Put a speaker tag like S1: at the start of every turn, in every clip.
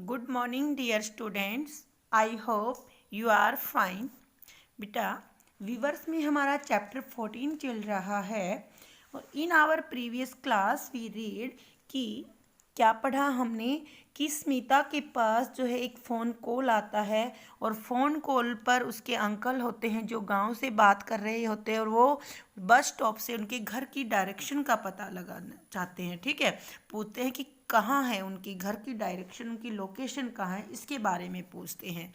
S1: Good morning dear students. I hope you are fine. बेटा, weavers में हमारा chapter 14 चल रहा है और in our previous class we read कि क्या पढ़ा हमने कि स्मिता के पास जो है एक फ़ोन कॉल आता है और फ़ोन कॉल पर उसके अंकल होते हैं जो गांव से बात कर रहे होते हैं और वो बस स्टॉप से उनके घर की डायरेक्शन का पता लगाना चाहते हैं। ठीक है, पूछते हैं कि कहाँ है उनकी घर की डायरेक्शन, उनकी लोकेशन कहाँ है, इसके बारे में पूछते हैं।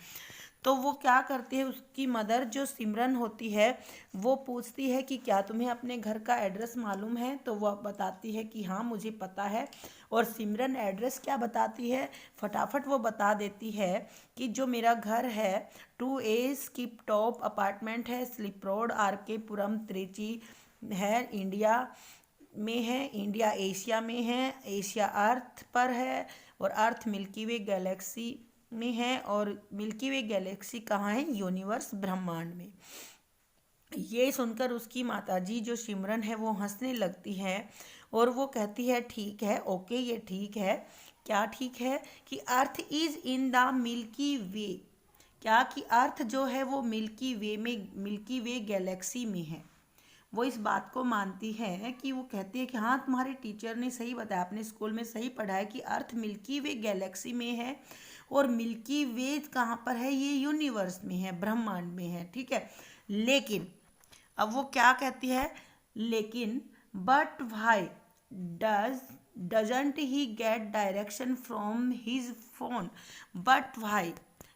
S1: तो वो क्या करते हैं, उसकी मदर जो सिमरन होती है वो पूछती है कि क्या तुम्हें अपने घर का एड्रेस मालूम है। तो वह बताती है कि हाँ मुझे पता है। और सिमरन एड्रेस क्या बताती है, फटाफट वो बता देती है कि जो मेरा घर है 2A स्किप टॉप अपार्टमेंट है, स्लिप रोड, RK पुरम, त्रिची है, इंडिया में है। इंडिया एशिया में है, एशिया अर्थ पर है और अर्थ मिल्की वे गैलेक्सी में है। और मिल्की वे गैलेक्सी कहाँ है, यूनिवर्स ब्रह्मांड में। ये सुनकर उसकी माताजी जो सिमरन है वो हंसने लगती है और वो कहती है ठीक है, ओके ये ठीक है। क्या ठीक है कि earth is in the Milky Way. क्या कि अर्थ जो है वो मिल्की वे में, मिल्की वे गैलेक्सी में है। वो इस बात को मानती है कि वो कहती है कि हाँ तुम्हारे टीचर ने सही बताया, आपने स्कूल में सही पढ़ा है कि अर्थ मिल्की वे गैलेक्सी में है और मिल्की वे कहाँ पर है, ये यूनिवर्स में है, ब्रह्मांड में है। ठीक है, लेकिन अब वो क्या कहती है, लेकिन but why does doesn't he get direction from his phone. But why,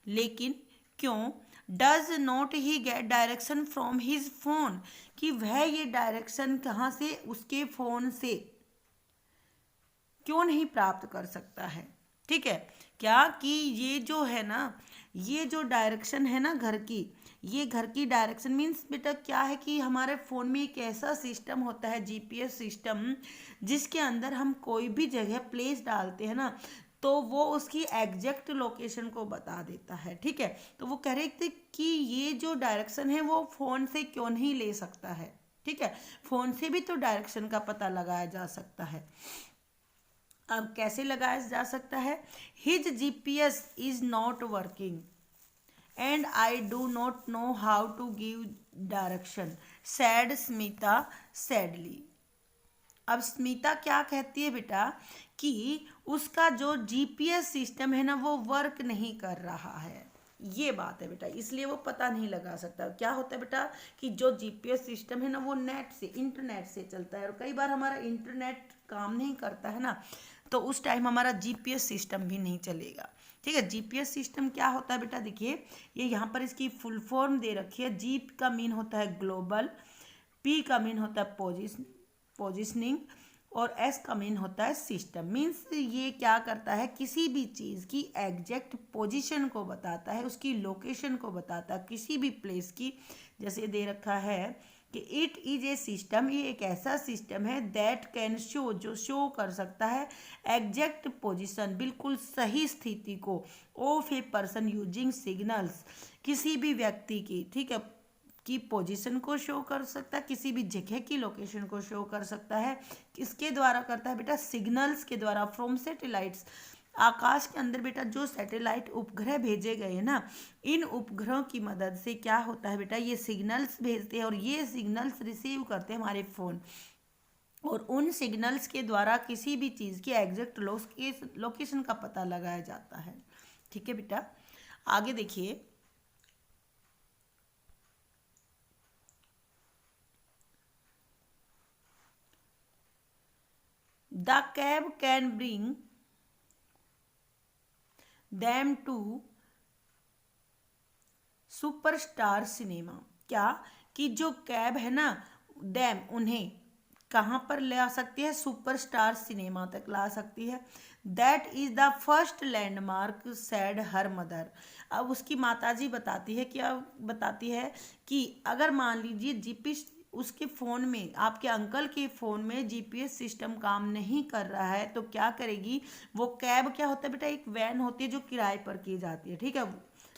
S1: लेकिन क्यों, does not he get direction from his phone, कि वह ये डायरेक्शन कहाँ से, उसके फ़ोन से क्यों नहीं प्राप्त कर सकता है। ठीक है, क्या कि ये जो है ना, ये जो डायरेक्शन है ना घर की, ये घर की डायरेक्शन मीन्स बेटा क्या है कि हमारे फ़ोन में एक ऐसा सिस्टम होता है, GPS सिस्टम, जिसके अंदर हम कोई भी जगह प्लेस डालते हैं ना तो वो उसकी एग्जैक्ट लोकेशन को बता देता है। ठीक है, तो वो कह रहे थे कि ये जो डायरेक्शन है वो फ़ोन से क्यों नहीं ले सकता है। ठीक है, फ़ोन से भी तो डायरेक्शन का पता लगाया जा सकता है। अब कैसे लगाया जा सकता है, his GPS is not working and I do not know how to give direction, said Smita sadly. अब स्मिता क्या कहती है बेटा कि उसका जो GPS सिस्टम है ना वो वर्क नहीं कर रहा है, ये बात है बेटा, इसलिए वो पता नहीं लगा सकता। क्या होता है बेटा कि जो GPS सिस्टम है ना वो नेट से, इंटरनेट से चलता है और कई बार हमारा इंटरनेट काम नहीं करता है ना तो उस टाइम हमारा GPS सिस्टम भी नहीं चलेगा। ठीक है, GPS सिस्टम क्या होता है बेटा, देखिए ये यहाँ पर इसकी फुल फॉर्म दे रखी है। G का मीन होता है ग्लोबल, P का मीन होता है पोजिशनिंग और S का मीन होता है सिस्टम। मीन्स ये क्या करता है, किसी भी चीज़ की एग्जैक्ट पोजीशन को बताता है, उसकी लोकेशन को बताता है, किसी भी प्लेस की। जैसे दे रखा है कि इट इज ए सिस्टम, ये एक ऐसा सिस्टम है दैट कैन शो, जो शो कर सकता है एग्जैक्ट पोजीशन, बिल्कुल सही स्थिति को, of a person using signals, किसी भी व्यक्ति की, ठीक है, की पोजीशन को शो कर सकता है, किसी भी जगह की लोकेशन को शो कर सकता है। किसके द्वारा करता है बेटा, सिग्नल्स के द्वारा, फ्रॉम सैटेलाइट्स। आकाश के अंदर बेटा जो सैटेलाइट उपग्रह भेजे गए हैं ना, इन उपग्रहों की मदद से क्या होता है बेटा, ये सिग्नल्स भेजते हैं और ये सिग्नल्स रिसीव करते हैं हमारे फ़ोन और उन सिग्नल्स के द्वारा किसी भी चीज़ की एग्जैक्ट लोकेशन का पता लगाया जाता है। ठीक है बेटा, आगे देखिए। The cab can bring them to superstar cinema. क्या कि जो कैब है ना, दैम उन्हें कहाँ पर ले आ सकती है, सुपरस्टार सिनेमा तक ला सकती है। That is the first landmark sad her mother. अब उसकी माताजी बताती है, क्या बताती है कि अगर मान लीजिए जीपीएस उसके फ़ोन में, आपके अंकल के फ़ोन में GPS सिस्टम काम नहीं कर रहा है तो क्या करेगी वो कैब, क्या होता है बेटा, एक वैन होती है जो किराए पर की जाती है। ठीक है,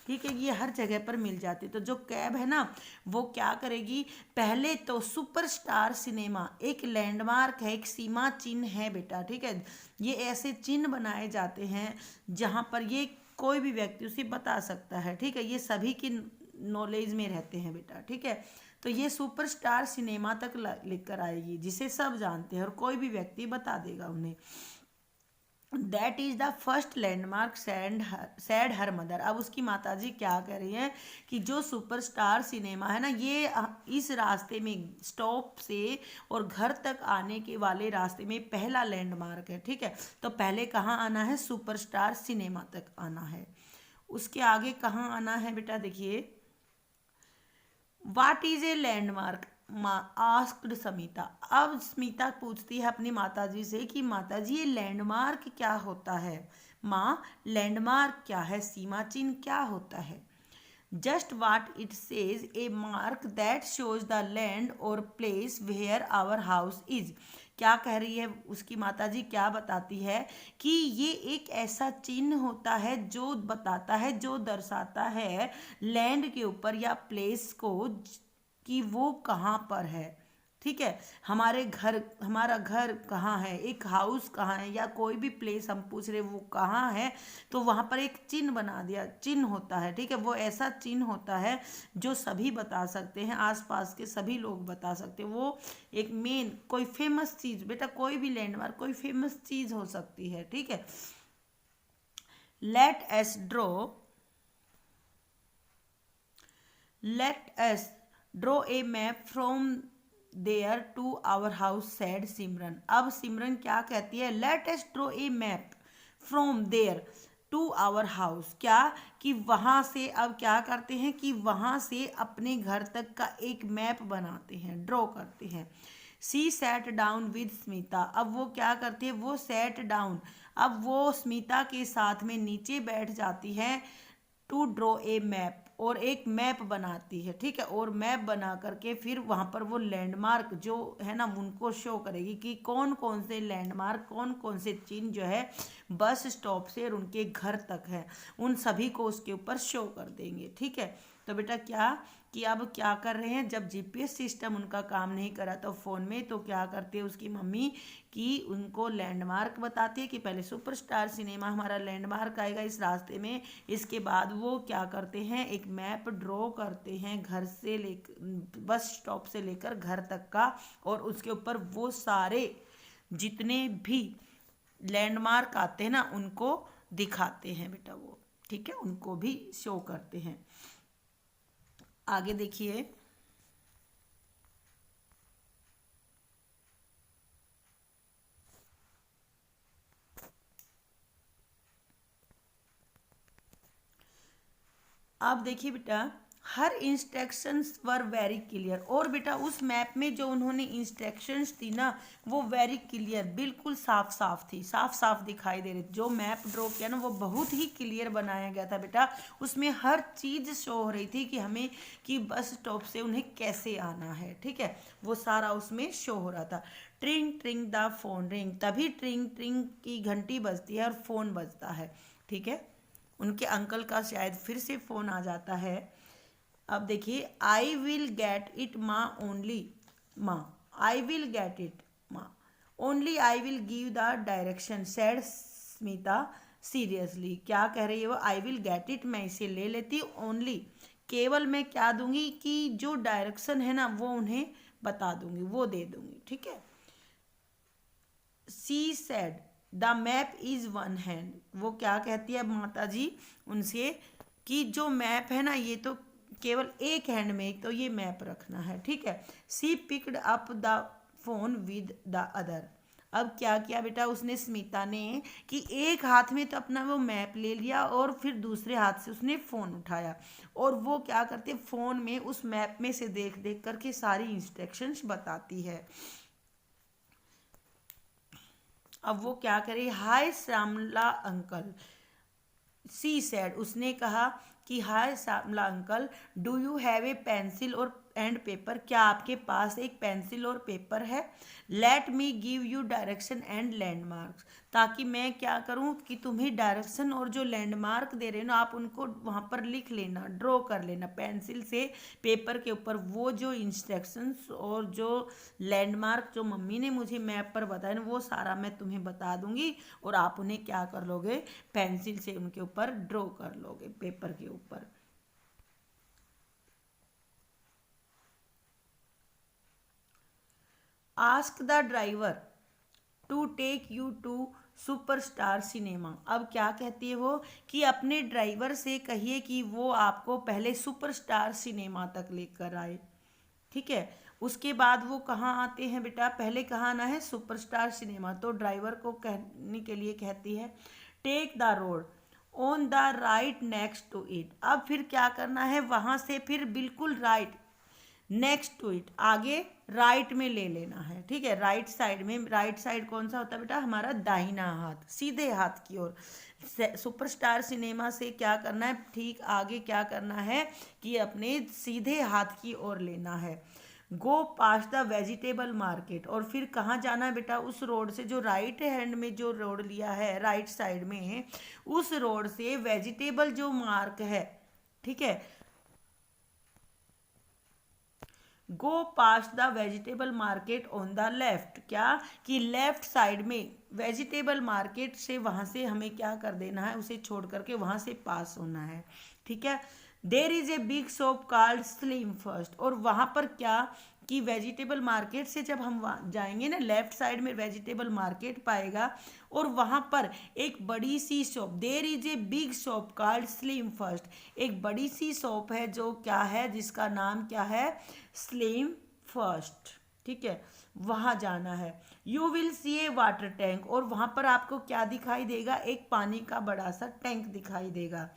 S1: ठीक है, ये हर जगह पर मिल जाती है। तो जो कैब है ना वो क्या करेगी, पहले तो सुपरस्टार सिनेमा एक लैंडमार्क है, एक सीमा चिन्ह है बेटा, ठीक है। ये ऐसे चिन्ह बनाए जाते हैं जहाँ पर ये कोई भी व्यक्ति उसे बता सकता है, ठीक है। ये सभी की नॉलेज में रहते हैं बेटा, ठीक है। तो ये सुपरस्टार सिनेमा तक लेकर आएगी, जिसे सब जानते हैं और कोई भी व्यक्ति बता देगा उन्हें। That is the first landmark sad her mother. अब उसकी माताजी क्या कह रही है कि जो सुपरस्टार सिनेमा है ना, ये इस रास्ते में स्टॉप से और घर तक आने के वाले रास्ते में पहला लैंडमार्क है, ठीक है। तो पहले कहाँ आना है, सुपरस्टार सिनेमा तक आना है। उसके आगे कहाँ आना है बेटा, देखिए, what is a landmark asked Smita. अब स्मिता पूछती है अपनी माताजी से कि माताजी ये लैंडमार्क क्या होता है। माँ, लैंडमार्क क्या है, सीमा चिन्ह क्या होता है। Just what it says, a mark that shows the land और place where our house is. क्या कह रही है उसकी माताजी, क्या बताती है कि ये एक ऐसा चिन्ह होता है जो बताता है, जो दर्शाता है लैंड के ऊपर या प्लेस को कि वो कहाँ पर है, ठीक है। हमारा घर कहाँ है, एक हाउस कहाँ है, या कोई भी प्लेस हम पूछ रहे वो कहाँ है, तो वहाँ पर एक चिन्ह बना दिया, चिन्ह होता है, ठीक है। वो ऐसा चिन्ह होता है जो सभी बता सकते हैं, आसपास के सभी लोग बता सकते हैं। वो एक मेन कोई फेमस चीज़ बेटा, कोई भी लैंडमार्क कोई फेमस चीज़ हो सकती है, ठीक है। Let's draw a map from there to our house said Simran. अब सिमरन क्या कहती है, let us draw a map from there to our house. क्या कि वहाँ से, अब क्या करते हैं कि वहाँ से अपने घर तक का एक मैप बनाते हैं, ड्रॉ करते हैं। She sat down with Smita. अब वो क्या करती है, वो सैट डाउन, अब वो स्मिता के साथ में नीचे बैठ जाती है, टू ड्रॉ ए मैप, और एक मैप बनाती है, ठीक है। और मैप बना करके फिर वहाँ पर वो लैंडमार्क जो है ना उनको शो करेगी कि कौन कौन से लैंडमार्क, कौन कौन से चिन्ह जो है बस स्टॉप से और उनके घर तक है, उन सभी को उसके ऊपर शो कर देंगे, ठीक है। तो बेटा क्या कि अब क्या कर रहे हैं, जब जीपीएस सिस्टम उनका काम नहीं करा तो फ़ोन में, तो क्या करती है उसकी मम्मी कि उनको लैंडमार्क बताती है कि पहले सुपरस्टार सिनेमा हमारा लैंडमार्क आएगा इस रास्ते में। इसके बाद वो क्या करते हैं, एक मैप ड्रॉ करते हैं घर से लेकर, बस स्टॉप से लेकर घर तक का, और उसके ऊपर वो सारे जितने भी लैंडमार्क आते हैं ना उनको दिखाते हैं बेटा वो, ठीक है, उनको भी शो करते हैं। आगे देखिए, अब देखिए बेटा, हर इंस्ट्रक्शंस वर वेरी क्लियर। और बेटा उस मैप में जो उन्होंने इंस्ट्रक्शंस थी ना वो वेरी क्लियर, बिल्कुल साफ साफ थी, साफ साफ दिखाई दे रही थी। जो मैप ड्रॉ किया ना वो बहुत ही क्लियर बनाया गया था बेटा, उसमें हर चीज़ शो हो रही थी कि हमें कि बस स्टॉप से उन्हें कैसे आना है, ठीक है। वो सारा उसमें शो हो रहा था। ट्रिंग ट्रिंग द फोन रिंग, तभी ट्रिंग ट्रिंग की घंटी बजती है और फ़ोन बजता है, ठीक है। उनके अंकल का शायद फिर से फ़ोन आ जाता है। अब देखिए, आई विल गेट इट माँ ओनली, माँ आई विल गेट इट माँ only I will give the direction said Smita seriously. क्या कह रही है वो, आई विल गेट इट, मैं इसे ले लेती, ओनली केवल मैं क्या दूंगी कि जो डायरेक्शन है ना वो उन्हें बता दूंगी, वो दे दूंगी, ठीक है। She said the map is one hand. वो क्या कहती है माता जी उनसे कि जो मैप है ना ये तो केवल एक हैंड में तो ये मैप रखना है, ठीक है। She picked up the phone with the other. अब क्या किया बेटा उसने, स्मिता ने, कि एक हाथ में तो अपना वो मैप ले लिया और फिर दूसरे हाथ से उसने फ़ोन उठाया, और वो क्या करते फ़ोन में उस मैप में से देख देख करके सारी इंस्ट्रक्शंस बताती है। अब वो क्या करे, hi Shyamala uncle, she said, उसने कहा कि hi Shyamala uncle, do you have a pencil और एंड पेपर, क्या आपके पास एक पेंसिल और पेपर है? Let me give you direction and landmarks, ताकि मैं क्या करूं कि तुम्हें डायरेक्शन और जो लैंडमार्क दे रहे हो ना आप उनको वहां पर लिख लेना, ड्रॉ कर लेना पेंसिल से पेपर के ऊपर। वो जो इंस्ट्रक्शंस और जो लैंडमार्क जो मम्मी ने मुझे मैप पर बताया ना वो सारा मैं तुम्हें बता दूंगी, और आप उन्हें क्या कर लोगे, पेंसिल से उनके ऊपर ड्रॉ कर लोगे पेपर के ऊपर। Ask the driver to take you to superstar cinema. अब क्या कहती है वो कि अपने ड्राइवर से कहिए कि वो आपको पहले सुपरस्टार सिनेमा तक लेकर आए। ठीक है, उसके बाद वो कहाँ आते हैं बेटा, पहले कहाँ आना है, सुपरस्टार सिनेमा। तो ड्राइवर को कहने के लिए कहती है take the road on the right next to it. अब फिर क्या करना है, वहां से फिर बिल्कुल राइट नेक्स्ट टू इट, आगे राइट में ले लेना है। ठीक है, राइट साइड में, राइट साइड कौन सा होता है बेटा, हमारा दाहिना हाथ, सीधे हाथ की ओर। सुपरस्टार सिनेमा से क्या करना है, ठीक आगे क्या करना है कि अपने सीधे हाथ की ओर लेना है। Go past the vegetable market, और फिर कहाँ जाना है बेटा, उस रोड से जो राइट हैंड में जो रोड लिया है राइट साइड में, उस रोड से वेजिटेबल जो मार्क है, ठीक है, go past the vegetable market on the left, क्या कि लेफ्ट साइड में वेजिटेबल मार्केट से वहां से हमें क्या कर देना है, उसे छोड़ करके वहां से पास होना है। ठीक है, देर is a big shop called Slim first, और वहां पर क्या कि वेजिटेबल मार्केट से जब हम जाएंगे ना, लेफ्ट साइड में वेजिटेबल मार्केट पाएगा, और वहां पर एक बड़ी सी shop, there is a big shop called Slim First, एक बड़ी सी शॉप है जो क्या है, जिसका नाम क्या है, स्लिम फर्स्ट। ठीक है, वहां जाना है। You will see A water tank, और वहां पर आपको क्या दिखाई देगा, एक पानी का बड़ा सा टैंक दिखाई देगा।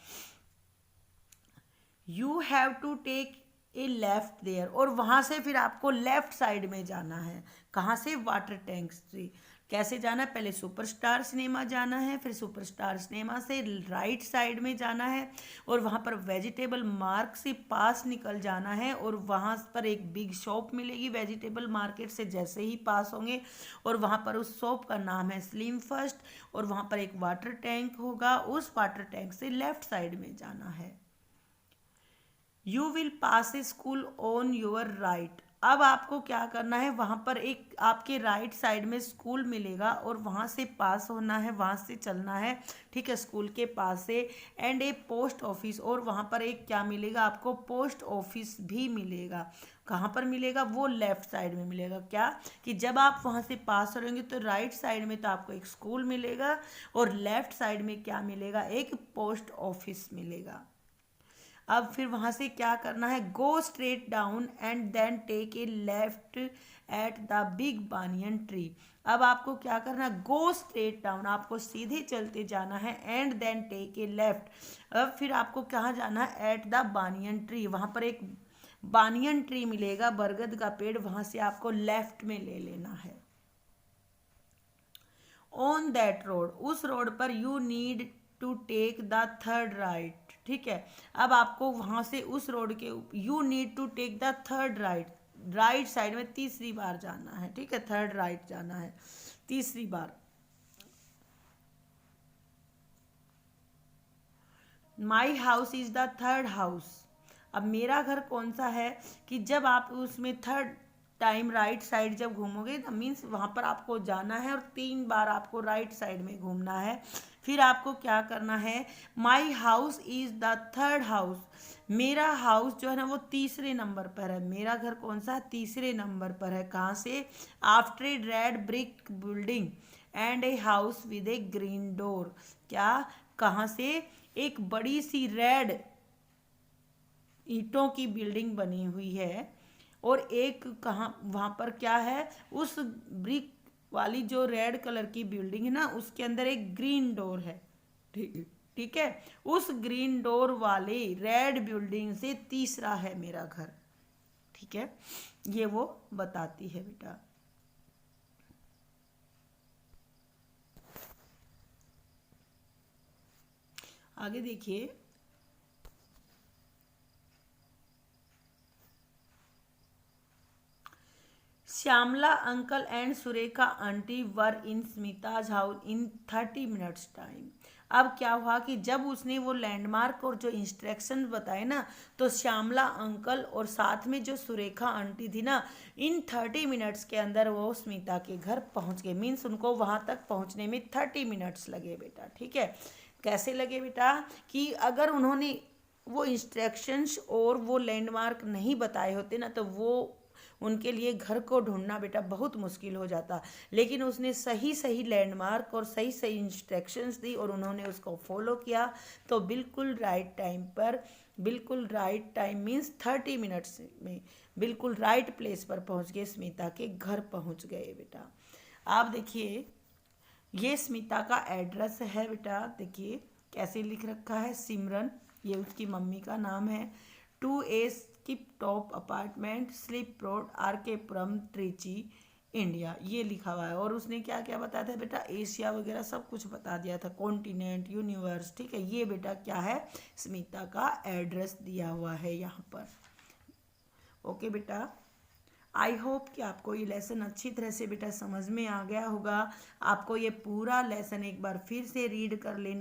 S1: You have to take a left there, और वहां से फिर आपको लेफ्ट साइड में जाना है। कहाँ से, वाटर टैंक से। कैसे जाना है, पहले सुपरस्टार सिनेमा जाना है, फिर सुपरस्टार सिनेमा से राइट साइड में जाना है, और वहां पर वेजिटेबल मार्क से पास निकल जाना है, और वहां पर एक बिग शॉप मिलेगी वेजिटेबल मार्केट से जैसे ही पास होंगे, और वहां पर उस शॉप का नाम है स्लिम फर्स्ट, और वहां पर एक वाटर टैंक होगा, उस वाटर टैंक से लेफ्ट साइड में जाना है। You will pass A school on your right, अब आपको क्या करना है, वहां पर एक आपके राइट साइड में स्कूल मिलेगा, और वहां से पास होना है, वहां से चलना है। ठीक है, स्कूल के पास से, एंड ए पोस्ट ऑफिस, और वहां पर एक क्या मिलेगा आपको, पोस्ट ऑफिस भी मिलेगा। कहाँ पर मिलेगा, वो लेफ्ट साइड में मिलेगा। क्या कि जब आप वहां से पास हो रहेंगे तो राइट साइड में तो आपको एक स्कूल मिलेगा, और लेफ्ट साइड में क्या मिलेगा, एक पोस्ट ऑफिस मिलेगा। अब फिर वहां से क्या करना है, go straight down and then take a left at the big banyan tree. अब आपको क्या करना है, गो स्ट्रेट डाउन, आपको सीधे चलते जाना है, and then take a left. अब फिर आपको कहाँ जाना है, एट द बानियन ट्री, वहां पर एक बानियन ट्री मिलेगा, बरगद का पेड़, वहां से आपको लेफ्ट में ले लेना है। ऑन दैट रोड, उस रोड पर you need to take the third right. ठीक है, अब आपको वहां से उस रोड के you need to take the third right, right side में तीसरी बार जाना है। ठीक है, थर्ड राइट जाना है तीसरी बार। My house is the third house, अब मेरा घर कौन सा है कि जब आप उसमें थर्ड टाइम राइट साइड जब घूमोगे तो मीन्स वहाँ पर आपको जाना है, और 3 बार आपको राइट साइड में घूमना है। फिर आपको क्या करना है, माई house is the third house, मेरा हाउस जो है ना वो तीसरे नंबर पर है। मेरा घर कौन सा, तीसरे नंबर पर है। कहाँ से, after a red brick building and a house with A green door, क्या कहाँ से, एक बड़ी सी रेड ईंटों की बिल्डिंग बनी हुई है, और एक कहाँ वहाँ पर क्या है, उस ब्रिक वाली जो रेड कलर की बिल्डिंग है ना उसके अंदर एक ग्रीन डोर है। ठीक, ठीक है, उस ग्रीन डोर वाले रेड बिल्डिंग से तीसरा है मेरा घर। ठीक है, ये वो बताती है बेटा। आगे देखिए, Shyamala uncle and Surekha aunty were in Smita's house in 30 minutes time. अब क्या हुआ कि जब उसने वो लैंडमार्क और जो इंस्ट्रक्शन बताए ना, तो श्यामला अंकल और साथ में जो सुरेखा आंटी थी ना, इन 30 मिनट्स के अंदर वो स्मिता के घर पहुंच गए। मीन्स उनको वहां तक पहुंचने में 30 मिनट्स लगे बेटा। ठीक है, कैसे लगे बेटा कि अगर उन्होंने वो इंस्ट्रक्शंस और वो लैंडमार्क नहीं बताए होते ना, तो वो उनके लिए घर को ढूंढना बेटा बहुत मुश्किल हो जाता। लेकिन उसने सही सही लैंडमार्क और सही सही इंस्ट्रक्शंस दी और उन्होंने उसको फॉलो किया, तो बिल्कुल राइट टाइम पर, बिल्कुल राइट टाइम मीन्स 30 मिनट्स में बिल्कुल राइट प्लेस पर पहुंच गए, स्मिता के घर पहुंच गए बेटा। आप देखिए, ये स्मिता का एड्रेस है बेटा। देखिए कैसे लिख रखा है, सिमरन, ये उसकी मम्मी का नाम है। 2A skip top apartment, slip road, RK पुरम, ट्रिची, इंडिया, ये लिखा हुआ है। और उसने क्या क्या बताया था बेटा, एशिया वगैरह सब कुछ बता दिया था, कॉन्टिनेंट, यूनिवर्स। ठीक है, ये बेटा क्या है, स्मिता का एड्रेस दिया हुआ है यहाँ पर। ओके बेटा, आई होप कि आपको ये लेसन अच्छी तरह से बेटा समझ में आ गया होगा। आपको ये पूरा लेसन एक बार फिर से रीड कर लेना